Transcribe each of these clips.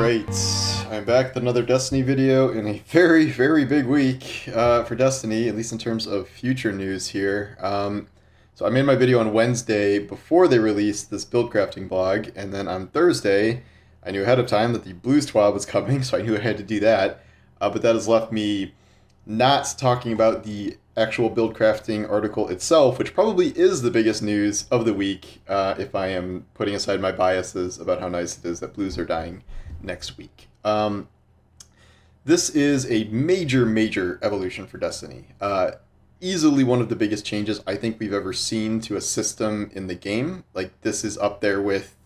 Alright, I'm back with another Destiny video in a very, very big week for Destiny, at least in terms of future news here. So I made my video on Wednesday before they released this build crafting blog, and then on Thursday, I knew ahead of time that the Blues TWAB was coming, so I knew I had to do that. But that has left me not talking about the actual build crafting article itself, which probably is the biggest news of the week, if I am putting aside my biases about how nice it is that Blues are dying next week. This is a major, major evolution for Destiny. Easily one of the biggest changes I think we've ever seen to a system in the game. Like, this is up there with,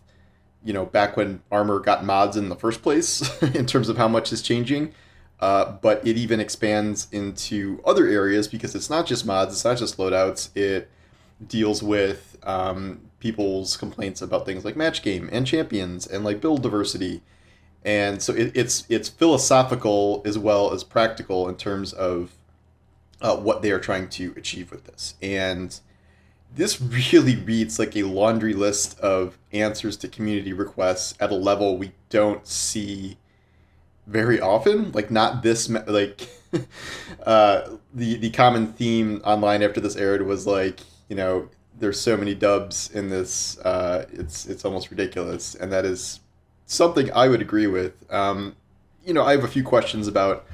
back when Armor got mods in the first place in terms of how much is changing. But it even expands into other areas because it's not just mods, it's not just loadouts. It deals with people's complaints about things like match game and champions and like build diversity. And so it's philosophical as well as practical in terms of what they are trying to achieve with this. And this really reads like a laundry list of answers to community requests at a level we don't see very often. Like, not this like the common theme online after this aired was like, there's so many dubs in this, it's almost ridiculous. And that is something I would agree with. I have a few questions about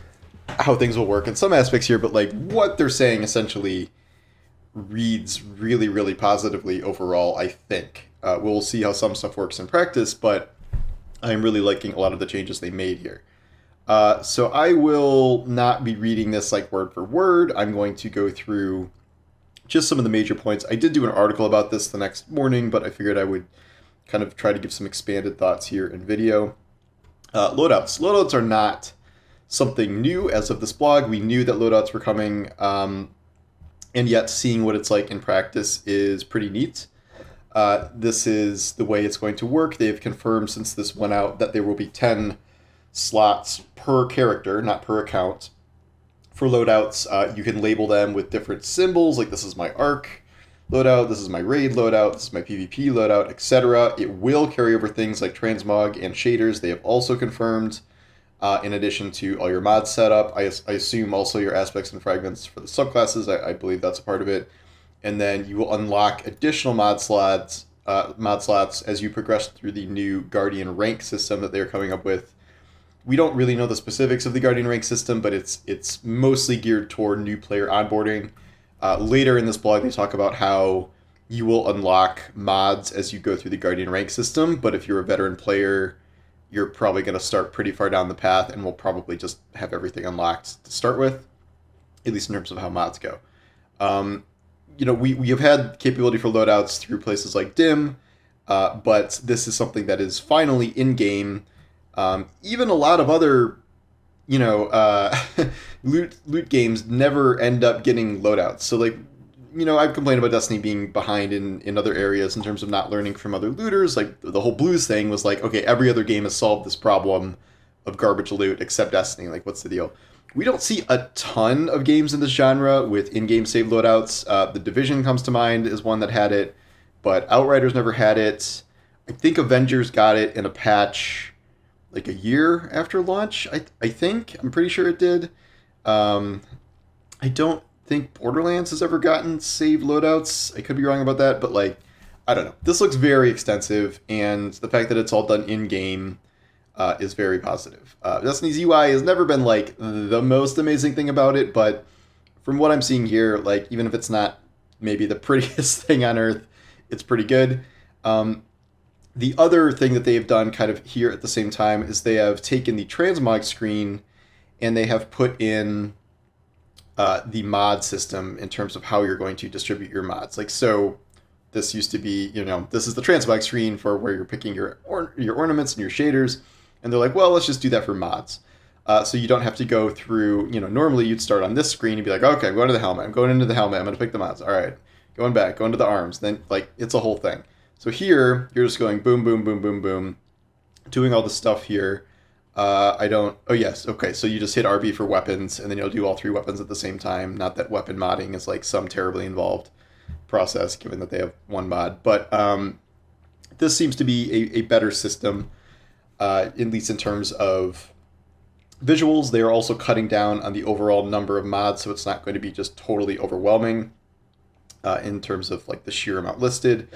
how things will work in some aspects here, but like what they're saying essentially reads really, really positively overall, I think. We'll see how some stuff works in practice, but I'm really liking a lot of the changes they made here. So I will not be reading this like word for word. I'm going to go through just some of the major points. I did do an article about this the next morning, but I figured I would kind of try to give some expanded thoughts here in video. Loadouts. Loadouts are not something new as of this blog. We knew that loadouts were coming, and yet seeing what it's like in practice is pretty neat. This is the way it's going to work. They've confirmed since this went out that there will be 10 slots per character, not per account, for loadouts. You can label them with different symbols, like this is my ARC loadout, this is my raid loadout, this is my PvP loadout, etc. It will carry over things like transmog and shaders. They have also confirmed, in addition to all your mod setup. I assume also your aspects and fragments for the subclasses. I believe that's a part of it. And then you will unlock additional mod slots as you progress through the new Guardian rank system that they're coming up with. We don't really know the specifics of the Guardian rank system, but it's mostly geared toward new player onboarding. Later in this blog, they talk about how you will unlock mods as you go through the Guardian rank system, but if you're a veteran player, you're probably going to start pretty far down the path and will probably just have everything unlocked to start with, at least in terms of how mods go. We have had capability for loadouts through places like DIM, but this is something that is finally in-game. Even a lot of other, loot games never end up getting loadouts. So, like, I've complained about Destiny being behind in other areas in terms of not learning from other looters. Like, the whole Blues thing was like, okay, every other game has solved this problem of garbage loot except Destiny. Like, what's the deal? We don't see a ton of games in this genre with in-game save loadouts. The Division comes to mind as one that had it, but Outriders never had it. I think Avengers got it in a patch like a year after launch, I think. I'm pretty sure it did. I don't think Borderlands has ever gotten save loadouts. I could be wrong about that, but like, I don't know. This looks very extensive, and the fact that it's all done in-game is very positive. Destiny's UI has never been like the most amazing thing about it, but from what I'm seeing here, like, even if it's not maybe the prettiest thing on earth, it's pretty good. The other thing that they have done kind of here at the same time is they have taken the transmog screen and they have put in the mod system in terms of how you're going to distribute your mods. Like, so this used to be, this is the transmog screen for where you're picking your ornaments and your shaders. And they're like, well, let's just do that for mods. So you don't have to go through, normally you'd start on this screen and be like, okay, I'm going to the helmet. I'm going into the helmet. I'm going to pick the mods. All right, going back, going to the arms. Then, like, it's a whole thing. So here, you're just going boom, boom, boom, boom, boom, doing all the stuff here. Oh yes, okay, so you just hit RB for weapons, and then you'll do all 3 weapons at the same time. Not that weapon modding is like some terribly involved process, given that they have one mod. But this seems to be a better system. at least in terms of visuals. They are also cutting down on the overall number of mods, so it's not going to be just totally overwhelming in terms of like the sheer amount listed.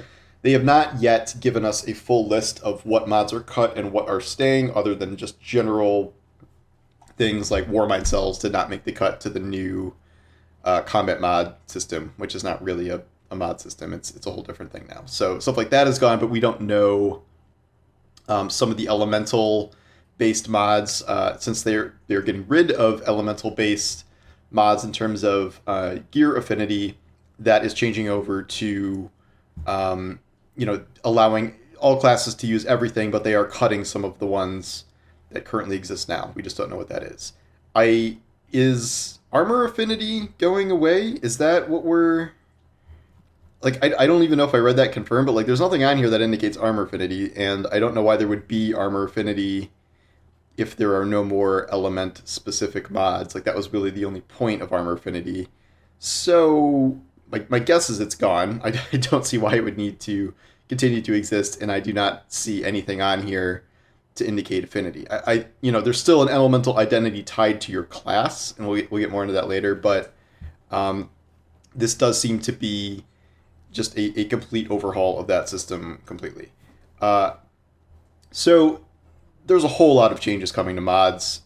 They have not yet given us a full list of what mods are cut and what are staying, other than just general things like Warmind cells did not make the cut to the new combat mod system, which is not really a mod system. It's a whole different thing now. So stuff like that is gone, but we don't know some of the elemental based mods, since they're getting rid of elemental based mods in terms of gear affinity. That is changing over to allowing all classes to use everything, but they are cutting some of the ones that currently exist now. We just don't know what that is. Is armor affinity going away? Is that what we're like? I don't even know if I read that confirmed, but like there's nothing on here that indicates armor affinity, and I don't know why there would be armor affinity if there are no more element specific mods. Like that was really the only point of armor affinity. So my guess is it's gone. I don't see why it would need to continue to exist, and I do not see anything on here to indicate affinity. There's still an elemental identity tied to your class, and we'll get more into that later, but this does seem to be just a complete overhaul of that system completely. So there's a whole lot of changes coming to mods.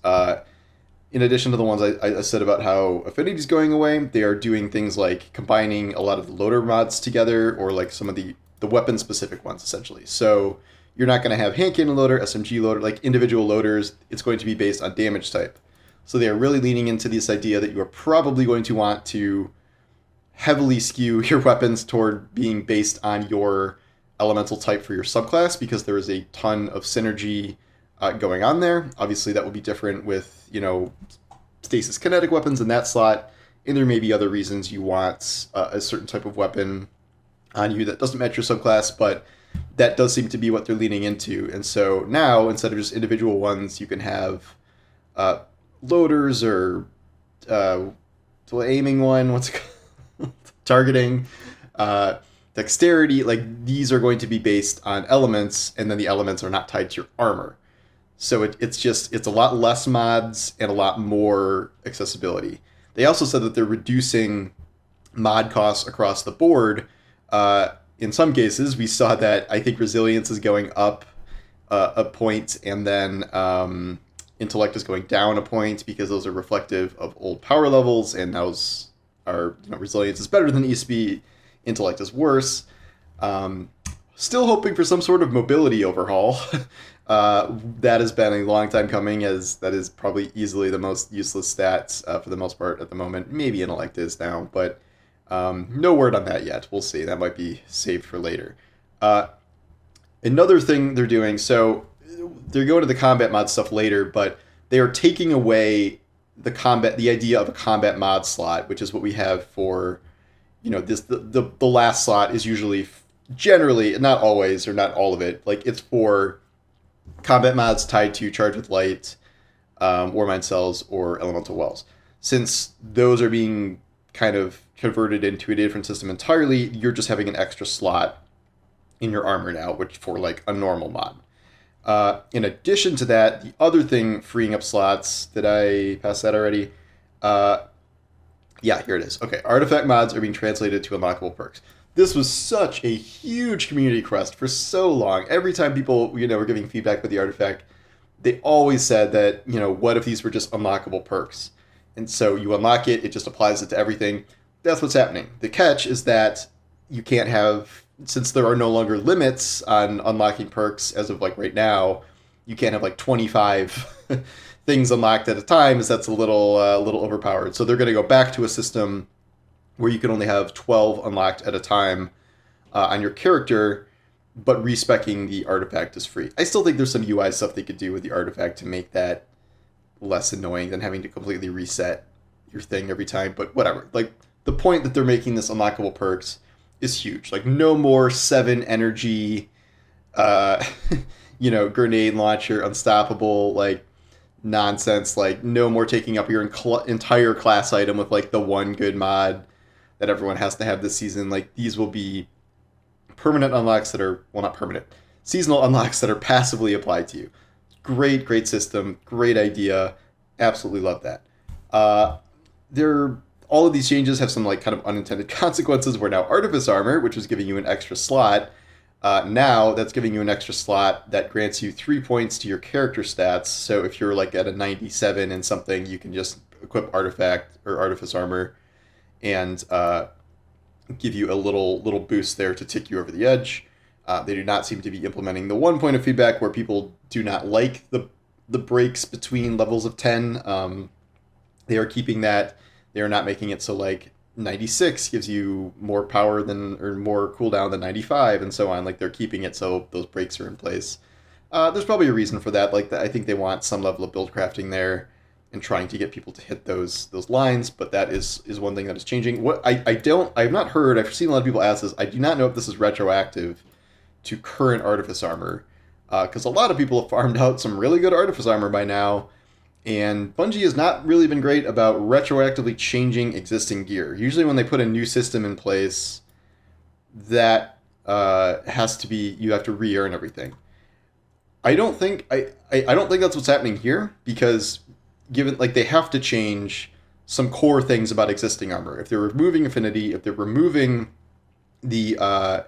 In addition to the ones I said about how affinity is going away, they are doing things like combining a lot of the loader mods together, or like some of the weapon specific ones essentially. So you're not going to have hand cannon loader, SMG loader, like individual loaders. It's going to be based on damage type. So they are really leaning into this idea that you are probably going to want to heavily skew your weapons toward being based on your elemental type for your subclass, because there is a ton of synergy going on there. Obviously, that will be different with, stasis kinetic weapons in that slot, and there may be other reasons you want a certain type of weapon on you that doesn't match your subclass, but that does seem to be what they're leaning into. And so now, instead of just individual ones, you can have loaders or aiming one, what's it called? Targeting, dexterity. Like these are going to be based on elements, and then the elements are not tied to your armor. So it's a lot less mods and a lot more accessibility. They also said that they're reducing mod costs across the board. In some cases, we saw that I think resilience is going up a point, and then intellect is going down a point, because those are reflective of old power levels, and those are, resilience is better than ESP, intellect is worse. Still hoping for some sort of mobility overhaul. That has been a long time coming, as that is probably easily the most useless stats for the most part at the moment. Maybe intellect is now, but no word on that yet. We'll see. That might be saved for later. Another thing they're doing, so they're going to the combat mod stuff later, but they are taking away the idea of a combat mod slot, which is what we have for, the last slot is usually, generally, not always or not all of it, like it's for combat mods tied to Charge with Light, Warmind cells, or Elemental Wells. Since those are being kind of converted into a different system entirely, you're just having an extra slot in your armor now, which for like a normal mod. In addition to that, the other thing freeing up slots, did I pass that already? Yeah, here it is. Okay, artifact mods are being translated to unlockable perks. This was such a huge community request for so long. Every time people, were giving feedback with the artifact, they always said that, what if these were just unlockable perks? And so you unlock it, it just applies it to everything. That's what's happening. The catch is that you can't have, since there are no longer limits on unlocking perks as of like right now, you can't have like 25 things unlocked at a time, as that's a little overpowered. So they're going to go back to a system where you can only have 12 unlocked at a time on your character, but respeccing the artifact is free. I still think there's some UI stuff they could do with the artifact to make that less annoying than having to completely reset your thing every time, but whatever. Like, the point that they're making this unlockable perks is huge. Like, no more 7 energy, grenade launcher, unstoppable, like, nonsense. Like, no more taking up your entire class item with, like, the one good mod that everyone has to have this season. Like, these will be permanent unlocks that are, well, not permanent, seasonal unlocks that are passively applied to you. great system, great idea, absolutely love that. Uh, there, all of these changes have some like kind of unintended consequences. Where now Artifice Armor, which was giving you an extra slot, now that's giving you an extra slot that grants you 3 points to your character stats. So if you're like at a 97 and something, you can just equip Artifact or Artifice Armor and give you a little boost there to tick you over the edge. They do not seem to be implementing the 1 point of feedback where people do not like the breaks between levels of 10. They are keeping that. They are not making it so like 96 gives you more power than or more cooldown than 95 and so on. Like they're keeping it so those breaks are in place. There's probably a reason for that. Like I think they want some level of build crafting there and trying to get people to hit those lines. But that is one thing that is changing. What I've not heard. I've seen a lot of people ask this. I do not know if this is retroactive to current Artifice Armor, because a lot of people have farmed out some really good Artifice Armor by now, and Bungie has not really been great about retroactively changing existing gear. Usually when they put a new system in place, that has to be, you have to re-earn everything. I don't think that's what's happening here, because given like they have to change some core things about existing armor. If they're removing affinity, if they're removing the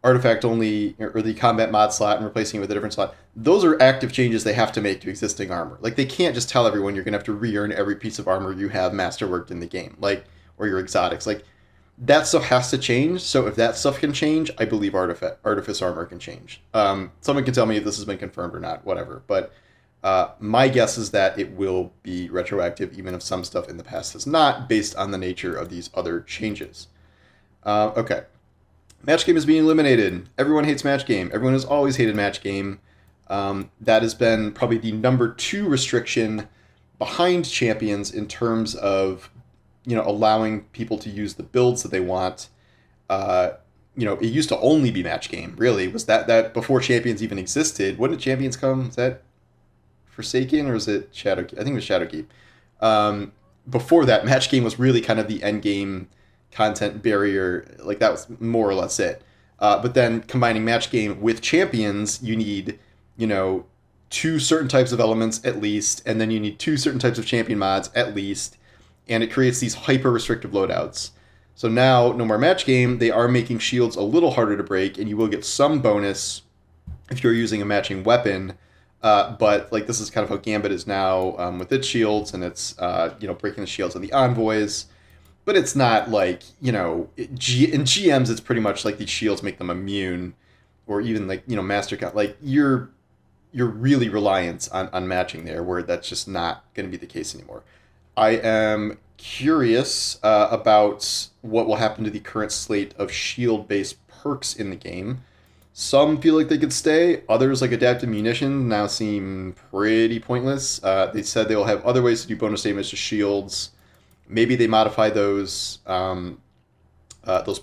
artifact only or the combat mod slot and replacing it with a different slot, those are active changes they have to make to existing armor. Like they can't just tell everyone you're gonna have to re-earn every piece of armor you have masterworked in the game, like, or your exotics. Like that stuff has to change. So if that stuff can change, I believe Artifice Armor can change. Someone can tell me if this has been confirmed or not, whatever. But my guess is that it will be retroactive, even if some stuff in the past has not, based on the nature of these other changes. Okay. Match game is being eliminated. Everyone hates match game. Everyone has always hated match game. That has been probably the number 2 restriction behind champions in terms of, allowing people to use the builds that they want. It used to only be match game. Really, was that before champions even existed? When did champions come? Is that Forsaken or is it Shadowkeep? I think it was Shadowkeep. Before that, match game was really kind of the end game content barrier. Like that was more or less it. But then combining match game with champions, you need 2 certain types of elements at least, and then you need 2 certain types of champion mods at least, and it creates these hyper restrictive loadouts. So now, no more match game. They are making shields a little harder to break, and you will get some bonus if you're using a matching weapon. But like this is kind of how Gambit is now with its shields, and it's breaking the shields of the envoys. But it's not like, in GMs, it's pretty much like these shields make them immune, or even like, master count. Like you're really reliant on matching there, where that's just not going to be the case anymore. I am curious about what will happen to the current slate of shield-based perks in the game. Some feel like they could stay. Others, like Adaptive Munition, now seem pretty pointless. They said they will have other ways to do bonus damage to shields. Maybe they modify those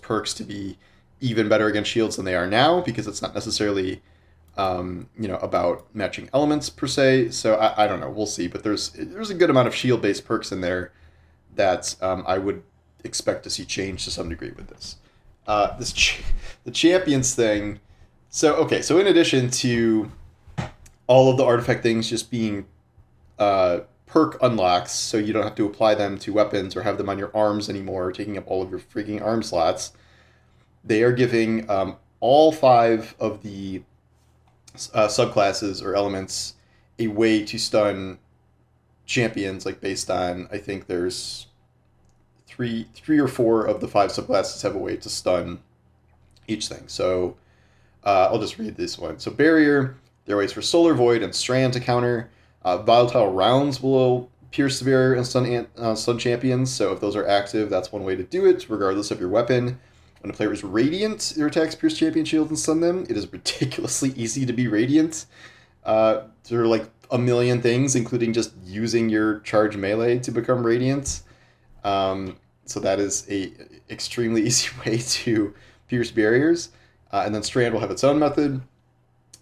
perks to be even better against shields than they are now, because it's not necessarily about matching elements per se. So I don't know. We'll see. But there's a good amount of shield-based perks in there that I would expect to see change to some degree with this. The champions thing. So in addition to all of the artifact things just being perk unlocks, so you don't have to apply them to weapons or have them on your arms anymore, taking up all of your freaking arm slots, they are giving all 5 of the subclasses or elements a way to stun champions, like based on, I think there's three or 4 of the 5 subclasses have a way to stun each thing. So I'll just read this one. So Barrier, there are ways for Solar Void and Strand to counter. Volatile Rounds will pierce the barrier and stun champions. So if those are active, that's one way to do it, regardless of your weapon. When a player is Radiant, their attacks pierce champion shields and stun them. It is ridiculously easy to be Radiant. There are like a million things, including just using your charge melee to become Radiant. So that is a extremely easy way to pierce barriers. And then Strand will have its own method.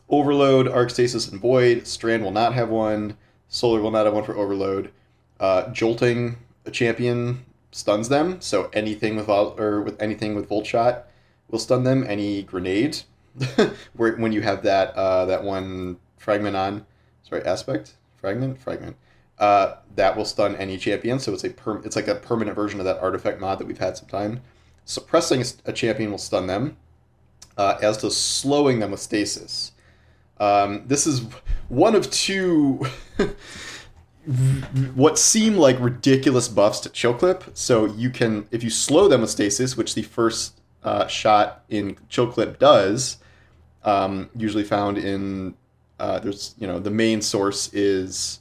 Overload, Arc Stasis, and Void. Strand will not have one. Solar will not have one for Overload. Jolting a champion stuns them, so anything with Volt Shot will stun them. Any grenade, when you have that one fragment on, sorry, aspect, fragment. That will stun any champion. So it's like a permanent version of that artifact mod that we've had some time. Suppressing a champion will stun them, as does slowing them with stasis. This is one of two what seem like ridiculous buffs to chill clip. So you can, if you slow them with stasis, which the first shot in chill clip does, usually found in there's the main source is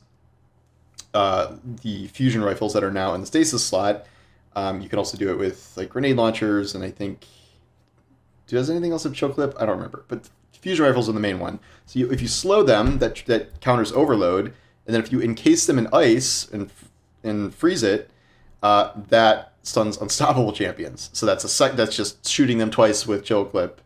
the fusion rifles that are now in the stasis slot. You can also do it with like grenade launchers, and I think does anything else have chill clip? I don't remember, but fusion rifles are the main one. So if you slow them, that counters overload, and then if you encase them in ice and freeze it, that stuns unstoppable champions. So that's just shooting them twice with chill clip.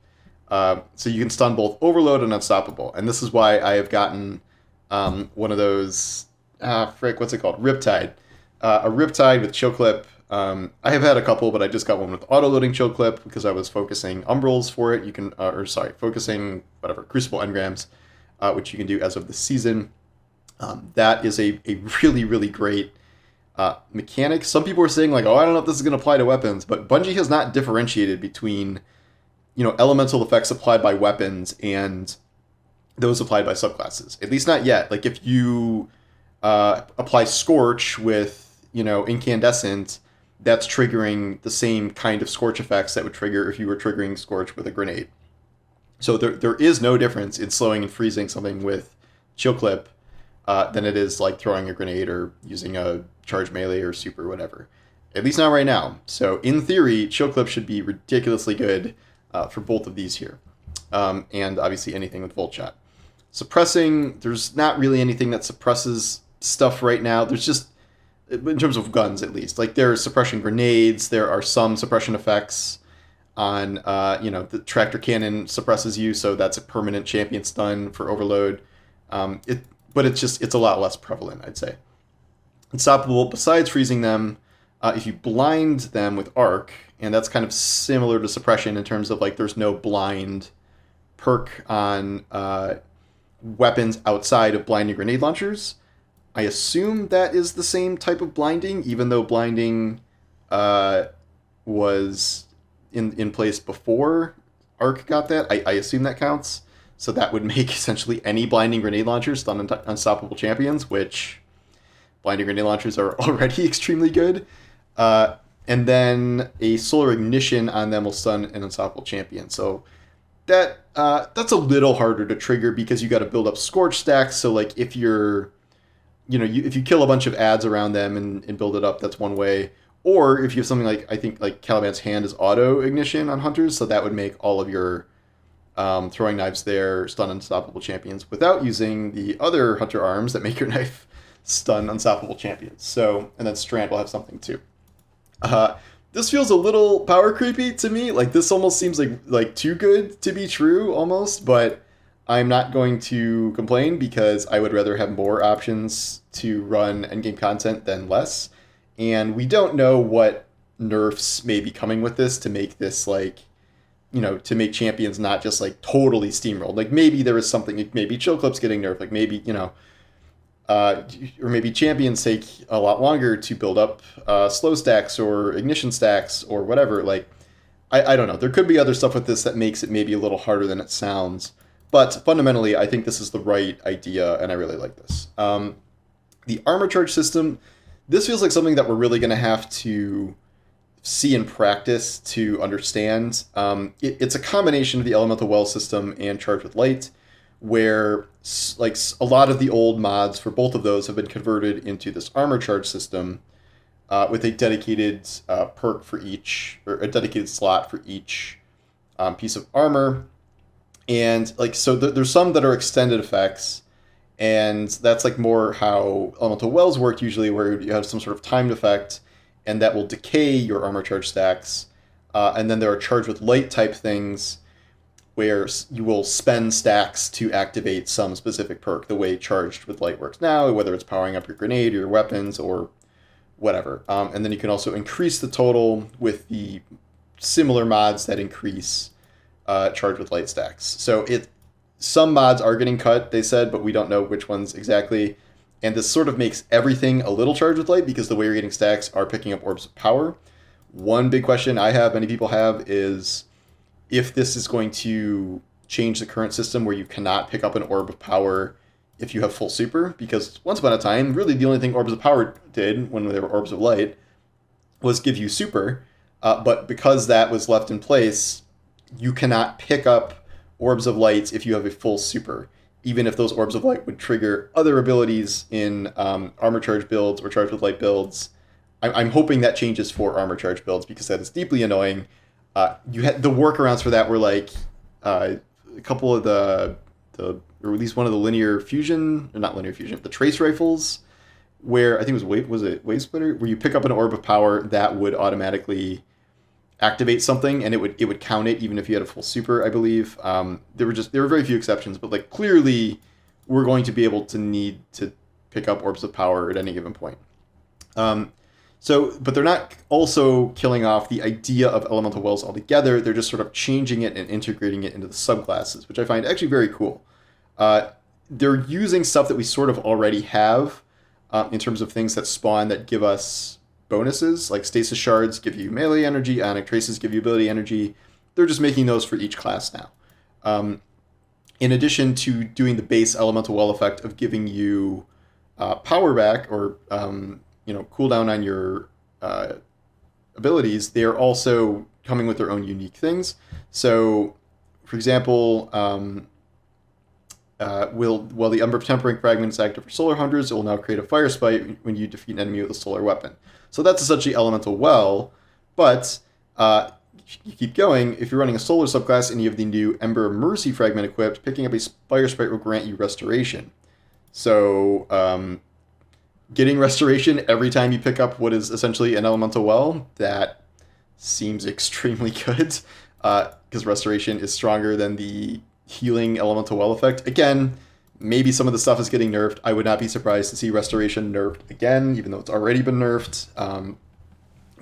So you can stun both overload and unstoppable, and this is why I have gotten one of those what's it called? Riptide. A Riptide with chill clip. I have had a couple, but I just got one with auto-loading chill clip because I was focusing umbrals for it. You can, focusing Crucible engrams, which you can do as of the season. That is a really, really great mechanic. Some people are saying like, oh, I don't know if this is going to apply to weapons, but Bungie has not differentiated between, elemental effects applied by weapons and those applied by subclasses. At least not yet. Like if you apply Scorch with, Incandescent, that's triggering the same kind of Scorch effects that would trigger if you were triggering Scorch with a grenade. So there is no difference in slowing and freezing something with chill clip than it is like throwing a grenade or using a charge melee or super whatever. At least not right now. So in theory, chill clip should be ridiculously good for both of these here. And obviously anything with Volt Shot. Suppressing, there's not really anything that suppresses stuff right now. There's just, in terms of guns at least, like there are suppression grenades, there are some suppression effects on, the tractor cannon suppresses you, so that's a permanent champion stun for overload. But it's a lot less prevalent, I'd say. Unstoppable, besides freezing them, if you blind them with arc, and that's kind of similar to suppression in terms of like there's no blind perk on weapons outside of blinding grenade launchers. I assume that is the same type of blinding, even though blinding was in place before Arc got that. I assume that counts. So that would make essentially any blinding grenade launcher stun unstoppable champions, which blinding grenade launchers are already extremely good. And then a solar ignition on them will stun an unstoppable champion. So that's a little harder to trigger because you got to build up Scorch stacks. So like if you're if you kill a bunch of ads around them and build it up, that's one way. Or if you have something like, I think like Caliban's hand is auto ignition on hunters, so that would make all of your throwing knives there stun unstoppable champions without using the other hunter arms that make your knife stun unstoppable champions. So, and then Strand will have something too. This feels a little power creepy to me. Like this almost seems like too good to be true almost, but I'm not going to complain because I would rather have more options to run endgame content than less. And we don't know what nerfs may be coming with this to make this like, to make champions not just like totally steamrolled. Like maybe there is something, like maybe chill clips getting nerfed, like maybe, or maybe champions take a lot longer to build up slow stacks or ignition stacks or whatever. Like, I don't know. There could be other stuff with this that makes it maybe a little harder than it sounds. But fundamentally, I think this is the right idea, and I really like this. The armor charge system, this feels like something that we're really going to have to see in practice to understand. It's a combination of the Elemental Well system and Charge with Light, where like a lot of the old mods for both of those have been converted into this armor charge system with a dedicated perk for each, or a dedicated slot for each piece of armor. And like, so there's some that are extended effects, and that's like more how Elemental Wells work usually, where you have some sort of timed effect, and that will decay your armor charge stacks. And then there are Charge with Light type things, where you will spend stacks to activate some specific perk, the way Charged with Light works now, whether it's powering up your grenade or your weapons or whatever. And then you can also increase the total with the similar mods that increase Charge with Light stacks. So some mods are getting cut, they said, but we don't know which ones exactly. And this sort of makes everything a little charged with light because the way you're getting stacks are picking up orbs of power. One big question I have, many people have, is if this is going to change the current system where you cannot pick up an orb of power if you have full super, because once upon a time, really the only thing orbs of power did when they were orbs of light was give you super, but because that was left in place, you cannot pick up orbs of light if you have a full super, even if those orbs of light would trigger other abilities in armor charge builds or charge with light builds. I'm hoping that changes for armor charge builds because that is deeply annoying. You had the workarounds for that were like a couple of the or at least one of the linear fusion, or not linear fusion, the trace rifles, where I think it was it Wave Splitter, where you pick up an orb of power that would automatically activate something and it would count it even if you had a full super, I believe. There were very few exceptions, but like clearly we're going to be able to need to pick up orbs of power at any given point. But they're not also killing off the idea of elemental wells altogether. They're just sort of changing it and integrating it into the subclasses, which I find actually very cool. They're using stuff that we sort of already have in terms of things that spawn that give us bonuses, like stasis shards give you melee energy, ionic traces give you ability energy. They're just making those for each class now. In addition to doing the base elemental well effect of giving you power back or cooldown on your abilities, they are also coming with their own unique things. So, for example, while the Umber Tempering Fragment is active for Solar Hunters, it will now create a Fire Spite when you defeat an enemy with a solar weapon. So that's essentially Elemental Well, but you keep going. If you're running a Solar subclass and you have the new Ember Mercy Fragment equipped, picking up a Fire Spite will grant you Restoration. So, getting Restoration every time you pick up what is essentially an Elemental Well, that seems extremely good, because Restoration is stronger than the healing Elemental Well effect. Again, maybe some of the stuff is getting nerfed. I would not be surprised to see Restoration nerfed again, even though it's already been nerfed.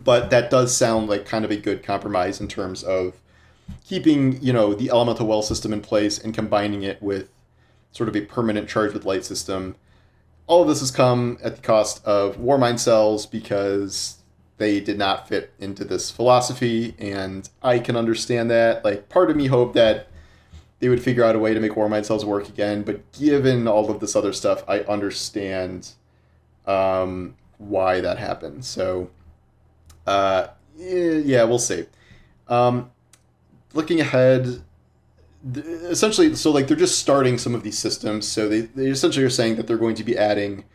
But that does sound like kind of a good compromise in terms of keeping, the Elemental Well system in place and combining it with sort of a permanent charge with light system. All of this has come at the cost of Warmind cells because they did not fit into this philosophy, and I can understand that. Like, part of me hoped that they would figure out a way to make Warmind cells work again, but given all of this other stuff, I understand why that happened. So, yeah, we'll see. Looking ahead, essentially, so like they're just starting some of these systems, so they essentially are saying that they're going to be adding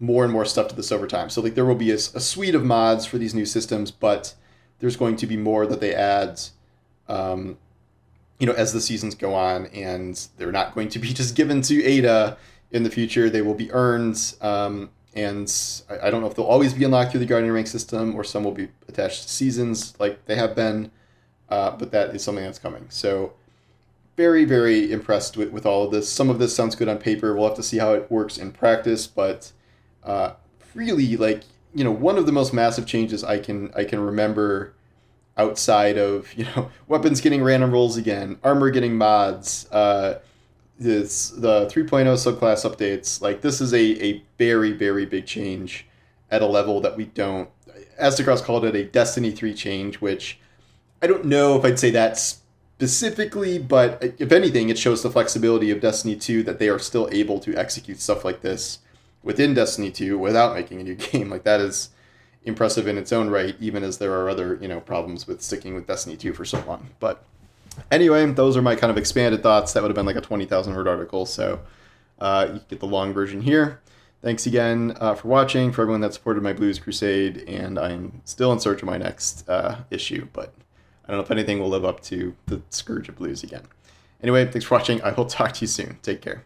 more and more stuff to this over time. So like there will be a suite of mods for these new systems, but there's going to be more that they add as the seasons go on, and they're not going to be just given to Ada in the future. They will be earned, and I don't know if they'll always be unlocked through the Guardian rank system, or some will be attached to seasons like they have been, but that is something that's coming. So very, very impressed with all of this. Some of this sounds good on paper. We'll have to see how it works in practice, but really, one of the most massive changes I can remember outside of, weapons getting random rolls again, armor getting mods, the 3.0 subclass updates. This is a very, very big change at a level that we don't. Aztecross called it a Destiny 3 change, which I don't know if I'd say that specifically, but if anything, it shows the flexibility of Destiny 2 that they are still able to execute stuff like this within Destiny 2 without making a new game. That is impressive in its own right, even as there are other, problems with sticking with Destiny 2 for so long. But anyway, those are my kind of expanded thoughts. That would have been like a 20,000 word article, so you get the long version here. Thanks again for watching, for everyone that supported my Blues Crusade, and I'm still in search of my next issue, but I don't know if anything will live up to the Scourge of Blues again. Anyway, thanks for watching. I will talk to you soon. Take care.